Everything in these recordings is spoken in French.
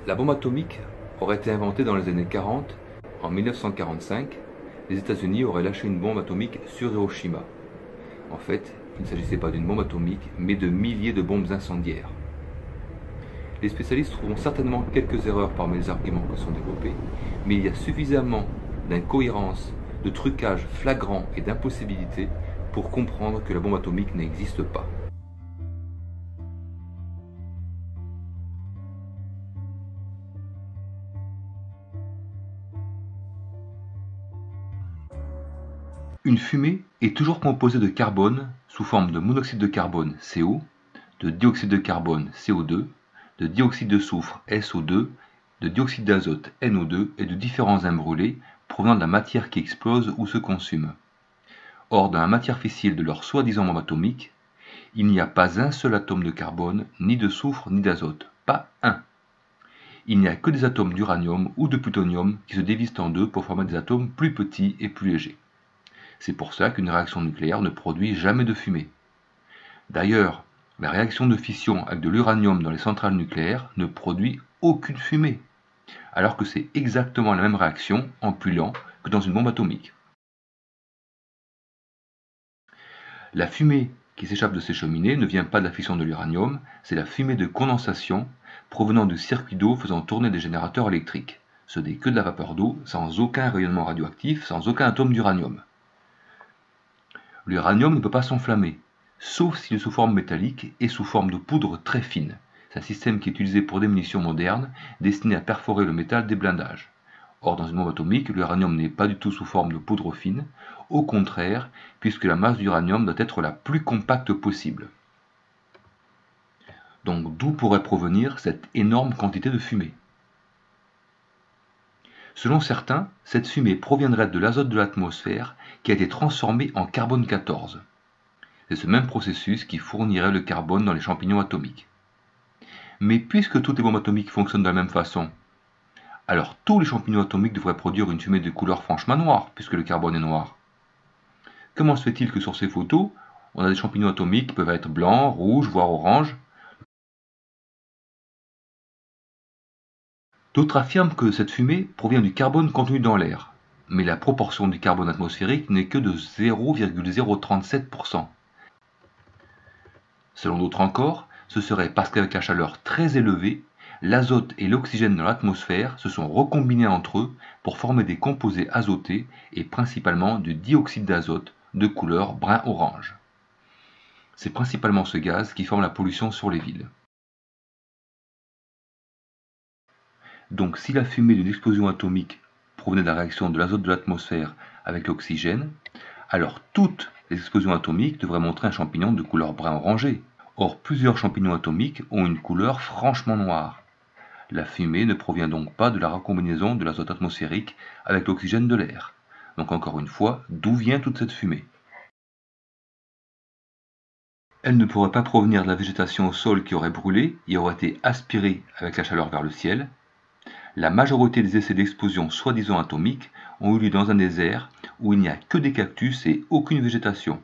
La bombe atomique aurait été inventée dans les années 40. En 1945, les États-Unis auraient lâché une bombe atomique sur Hiroshima. En fait, il ne s'agissait pas d'une bombe atomique, mais de milliers de bombes incendiaires. Les spécialistes trouveront certainement quelques erreurs parmi les arguments qui sont développés, mais il y a suffisamment d'incohérences, de trucages flagrants et d'impossibilités pour comprendre que la bombe atomique n'existe pas. Une fumée est toujours composée de carbone sous forme de monoxyde de carbone CO, de dioxyde de carbone CO2, de dioxyde de soufre SO2, de dioxyde d'azote NO2 et de différents imbrûlés provenant de la matière qui explose ou se consume. Or, dans la matière fissile de leur soi-disant bombe atomique, il n'y a pas un seul atome de carbone, ni de soufre, ni d'azote. Pas un. Il n'y a que des atomes d'uranium ou de plutonium qui se divisent en deux pour former des atomes plus petits et plus légers. C'est pour ça qu'une réaction nucléaire ne produit jamais de fumée. D'ailleurs, la réaction de fission avec de l'uranium dans les centrales nucléaires ne produit aucune fumée, alors que c'est exactement la même réaction en brûlant que dans une bombe atomique. La fumée qui s'échappe de ces cheminées ne vient pas de la fission de l'uranium, c'est la fumée de condensation provenant du circuit d'eau faisant tourner des générateurs électriques. Ce n'est que de la vapeur d'eau, sans aucun rayonnement radioactif, sans aucun atome d'uranium. L'uranium ne peut pas s'enflammer, sauf s'il est sous forme métallique et sous forme de poudre très fine. C'est un système qui est utilisé pour des munitions modernes, destinées à perforer le métal des blindages. Or, dans une bombe atomique, l'uranium n'est pas du tout sous forme de poudre fine, au contraire, puisque la masse d'uranium doit être la plus compacte possible. Donc, d'où pourrait provenir cette énorme quantité de fumée? Selon certains, cette fumée proviendrait de l'azote de l'atmosphère qui a été transformé en carbone 14. C'est ce même processus qui fournirait le carbone dans les champignons atomiques. Mais puisque toutes les bombes atomiques fonctionnent de la même façon, alors tous les champignons atomiques devraient produire une fumée de couleur franchement noire, puisque le carbone est noir. Comment se fait-il que sur ces photos, on a des champignons atomiques qui peuvent être blancs, rouges, voire oranges? D'autres affirment que cette fumée provient du carbone contenu dans l'air, mais la proportion du carbone atmosphérique n'est que de 0,037%. Selon d'autres encore, ce serait parce qu'avec la chaleur très élevée, l'azote et l'oxygène dans l'atmosphère se sont recombinés entre eux pour former des composés azotés et principalement du dioxyde d'azote de couleur brun-orange. C'est principalement ce gaz qui forme la pollution sur les villes. Donc si la fumée d'une explosion atomique provenait de la réaction de l'azote de l'atmosphère avec l'oxygène, alors toutes les explosions atomiques devraient montrer un champignon de couleur brun-orangé. Or, plusieurs champignons atomiques ont une couleur franchement noire. La fumée ne provient donc pas de la recombinaison de l'azote atmosphérique avec l'oxygène de l'air. Donc encore une fois, d'où vient toute cette fumée? Elle ne pourrait pas provenir de la végétation au sol qui aurait brûlé et aurait été aspirée avec la chaleur vers le ciel. La majorité des essais d'explosion soi-disant atomiques ont eu lieu dans un désert où il n'y a que des cactus et aucune végétation.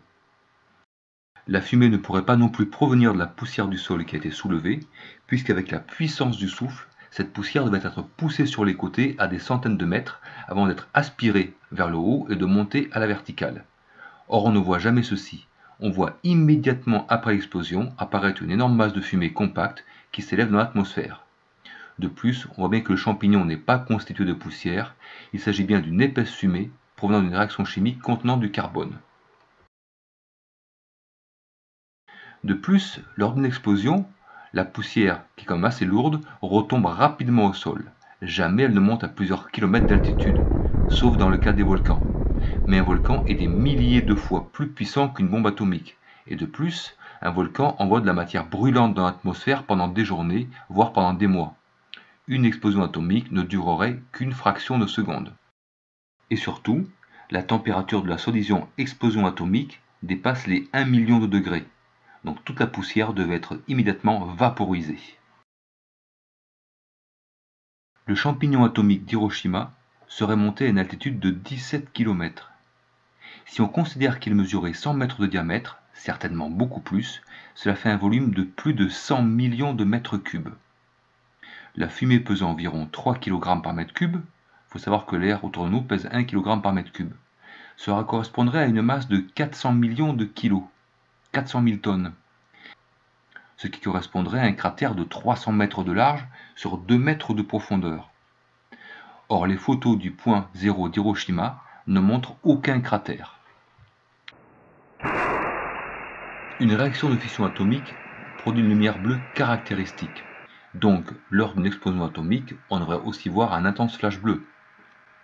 La fumée ne pourrait pas non plus provenir de la poussière du sol qui a été soulevée, puisqu'avec la puissance du souffle, cette poussière devait être poussée sur les côtés à des centaines de mètres avant d'être aspirée vers le haut et de monter à la verticale. Or on ne voit jamais ceci. On voit immédiatement après l'explosion apparaître une énorme masse de fumée compacte qui s'élève dans l'atmosphère. De plus, on voit bien que le champignon n'est pas constitué de poussière, il s'agit bien d'une épaisse fumée provenant d'une réaction chimique contenant du carbone. De plus, lors d'une explosion, la poussière, qui est quand même assez lourde, retombe rapidement au sol. Jamais elle ne monte à plusieurs kilomètres d'altitude, sauf dans le cas des volcans. Mais un volcan est des milliers de fois plus puissant qu'une bombe atomique. Et de plus, un volcan envoie de la matière brûlante dans l'atmosphère pendant des journées, voire pendant des mois. Une explosion atomique ne durerait qu'une fraction de seconde. Et surtout, la température de la soi-disant explosion atomique dépasse les 1 million de degrés. Donc toute la poussière devait être immédiatement vaporisée. Le champignon atomique d'Hiroshima serait monté à une altitude de 17 km. Si on considère qu'il mesurait 100 mètres de diamètre, certainement beaucoup plus, cela fait un volume de plus de 100 millions de mètres cubes. la fumée pesant environ 3 kg par mètre cube, il faut savoir que l'air autour de nous pèse 1 kg par mètre cube, cela correspondrait à une masse de 400 millions de kilos, 400 000 tonnes, ce qui correspondrait à un cratère de 300 mètres de large sur 2 mètres de profondeur. Or, les photos du point zéro d'Hiroshima ne montrent aucun cratère. Une réaction de fission atomique produit une lumière bleue caractéristique. Donc, lors d'une explosion atomique, on devrait aussi voir un intense flash bleu.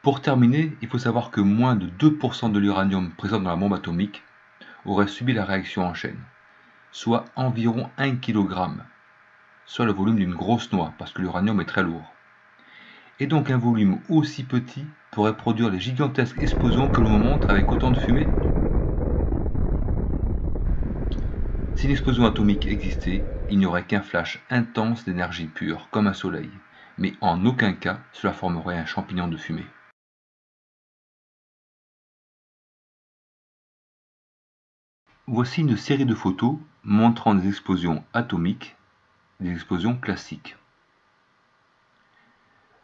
Pour terminer, il faut savoir que moins de 2% de l'uranium présent dans la bombe atomique aurait subi la réaction en chaîne, soit environ 1 kg, soit le volume d'une grosse noix, parce que l'uranium est très lourd. Et donc un volume aussi petit pourrait produire les gigantesques explosions que l'on montre avec autant de fumée. Si une explosion atomique existait, il n'y aurait qu'un flash intense d'énergie pure, comme un soleil, mais en aucun cas cela formerait un champignon de fumée. Voici une série de photos montrant des explosions atomiques, des explosions classiques.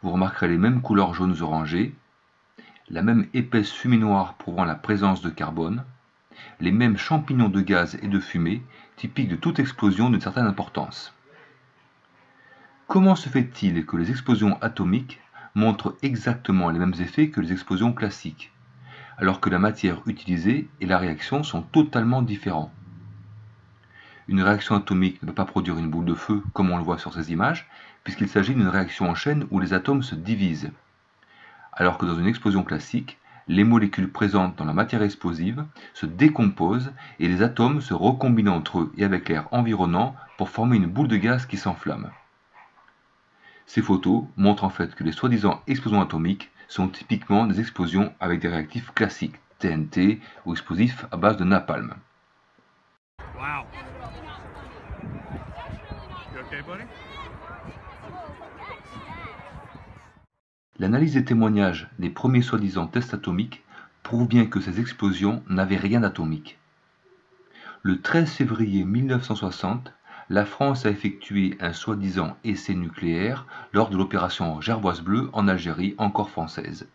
Vous remarquerez les mêmes couleurs jaunes orangées, la même épaisse fumée noire prouvant la présence de carbone, les mêmes champignons de gaz et de fumée typiques de toute explosion d'une certaine importance. Comment se fait-il que les explosions atomiques montrent exactement les mêmes effets que les explosions classiques, alors que la matière utilisée et la réaction sont totalement différents? Une réaction atomique ne peut pas produire une boule de feu comme on le voit sur ces images, puisqu'il s'agit d'une réaction en chaîne où les atomes se divisent. Alors que dans une explosion classique, les molécules présentes dans la matière explosive se décomposent et les atomes se recombinent entre eux et avec l'air environnant pour former une boule de gaz qui s'enflamme. Ces photos montrent en fait que les soi-disant explosions atomiques sont typiquement des explosions avec des réactifs classiques, TNT ou explosifs à base de napalm. Wow. You okay, buddy? L'analyse des témoignages des premiers soi-disant tests atomiques prouve bien que ces explosions n'avaient rien d'atomique. Le 13 février 1960, la France a effectué un soi-disant essai nucléaire lors de l'opération Gerboise Bleue en Algérie, encore française.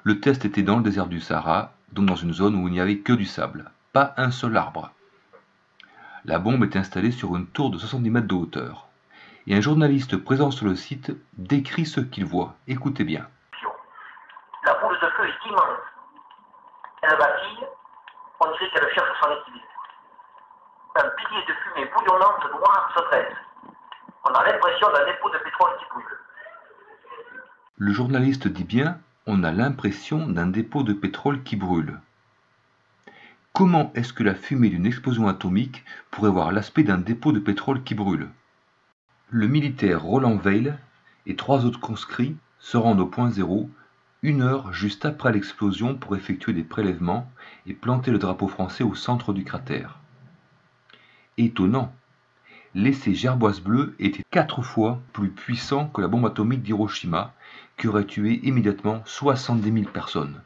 Le test était dans le désert du Sahara, donc dans une zone où il n'y avait que du sable, pas un seul arbre. La bombe est installée sur une tour de 70 mètres de hauteur. Et un journaliste présent sur le site décrit ce qu'il voit. Écoutez bien. La boule de feu est immense. Elle vacille, on dirait qu'elle cherche son équilibre. Un pilier de fumée bouillonnante noire se dresse. On a l'impression d'un dépôt de pétrole qui brûle. Le journaliste dit bien, on a l'impression d'un dépôt de pétrole qui brûle. Comment est-ce que la fumée d'une explosion atomique pourrait avoir l'aspect d'un dépôt de pétrole qui brûle? Le militaire Roland Weil et 3 autres conscrits se rendent au point zéro 1 heure juste après l'explosion pour effectuer des prélèvements et planter le drapeau français au centre du cratère. Étonnant, l'essai Gerboise Bleue était 4 fois plus puissant que la bombe atomique d'Hiroshima qui aurait tué immédiatement 70 000 personnes.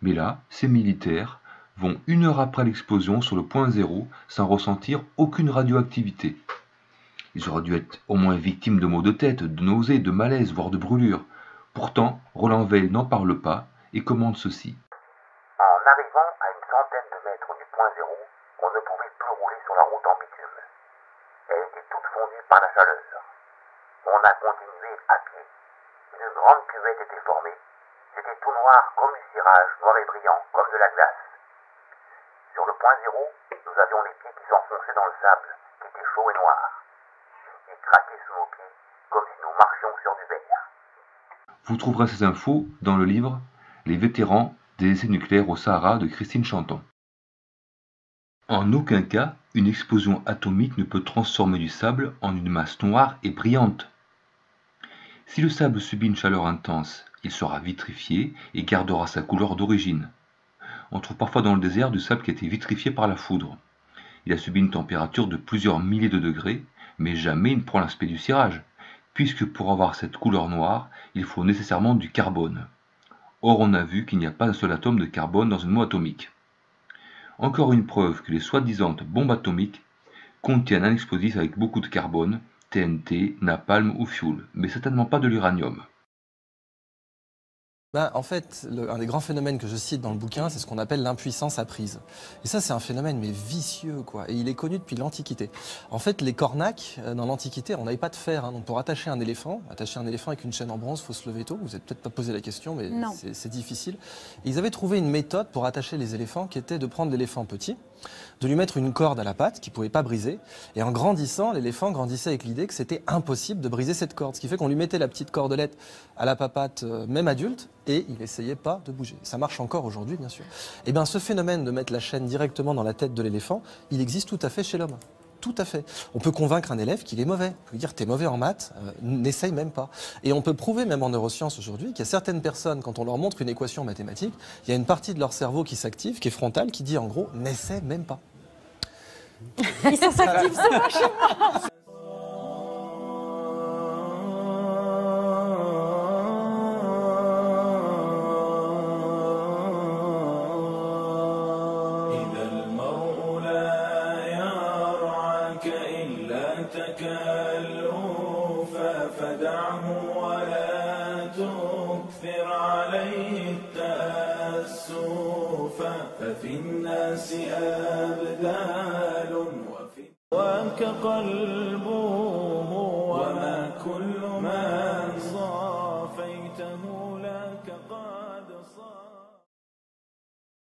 Mais là, ces militaires vont 1 heure après l'explosion sur le point zéro sans ressentir aucune radioactivité. Ils auraient dû être au moins victimes de maux de tête, de nausées, de malaise, voire de brûlures. Pourtant, Roland Weil n'en parle pas et commande ceci. En arrivant à une centaine de mètres du point zéro, on ne pouvait plus rouler sur la route en bitume. Elle était toute fondue par la chaleur. On a continué à pied. Une grande cuvette était formée. C'était tout noir comme du cirage, noir et brillant, comme de la glace. Sur le point zéro, nous avions les pieds qui s'enfonçaient dans le sable, qui était chaud et noir. Il craquait sous nos pieds, comme si nous marchions sur du verre. Vous trouverez ces infos dans le livre « Les vétérans des essais nucléaires au Sahara » de Christine Chanton. En aucun cas, une explosion atomique ne peut transformer du sable en une masse noire et brillante. Si le sable subit une chaleur intense, il sera vitrifié et gardera sa couleur d'origine. On trouve parfois dans le désert du sable qui a été vitrifié par la foudre. Il a subi une température de plusieurs milliers de degrés, mais jamais il ne prend l'aspect du cirage, puisque pour avoir cette couleur noire, il faut nécessairement du carbone. Or on a vu qu'il n'y a pas un seul atome de carbone dans une bombe atomique. Encore une preuve que les soi-disant bombes atomiques contiennent un explosif avec beaucoup de carbone, TNT, napalm ou fioul, mais certainement pas de l'uranium. En fait, un des grands phénomènes que je cite dans le bouquin, c'est ce qu'on appelle l'impuissance apprise. Et ça, c'est un phénomène mais vicieux, quoi. Et il est connu depuis l'Antiquité. En fait, les cornacs, dans l'Antiquité, on n'avait pas de fer. Donc pour attacher un éléphant avec une chaîne en bronze, il faut se lever tôt. Vous n'avez peut-être pas posé la question, mais c'est difficile. Et ils avaient trouvé une méthode pour attacher les éléphants qui était de prendre l'éléphant petit, de lui mettre une corde à la patte qu'il ne pouvait pas briser. Et en grandissant, l'éléphant grandissait avec l'idée que c'était impossible de briser cette corde. Ce qui fait qu'on lui mettait la petite cordelette à la papate, même adulte, et il n'essayait pas de bouger. Ça marche encore aujourd'hui, bien sûr. Et bien, ce phénomène de mettre la chaîne directement dans la tête de l'éléphant, il existe tout à fait chez l'homme. Tout à fait. On peut convaincre un élève qu'il est mauvais. On peut lui dire, t'es mauvais en maths, n'essaye même pas. Et on peut prouver, même en neurosciences aujourd'hui, qu'il y a certaines personnes, quand on leur montre une équation mathématique, il y a une partie de leur cerveau qui s'active, qui est frontale, qui dit en gros, n'essaie même pas. Et ça s'active souvent chez moi. فدعه ولا تكثر عليه التأسف ففي الناس أبدال وفي قلبه وما كل ما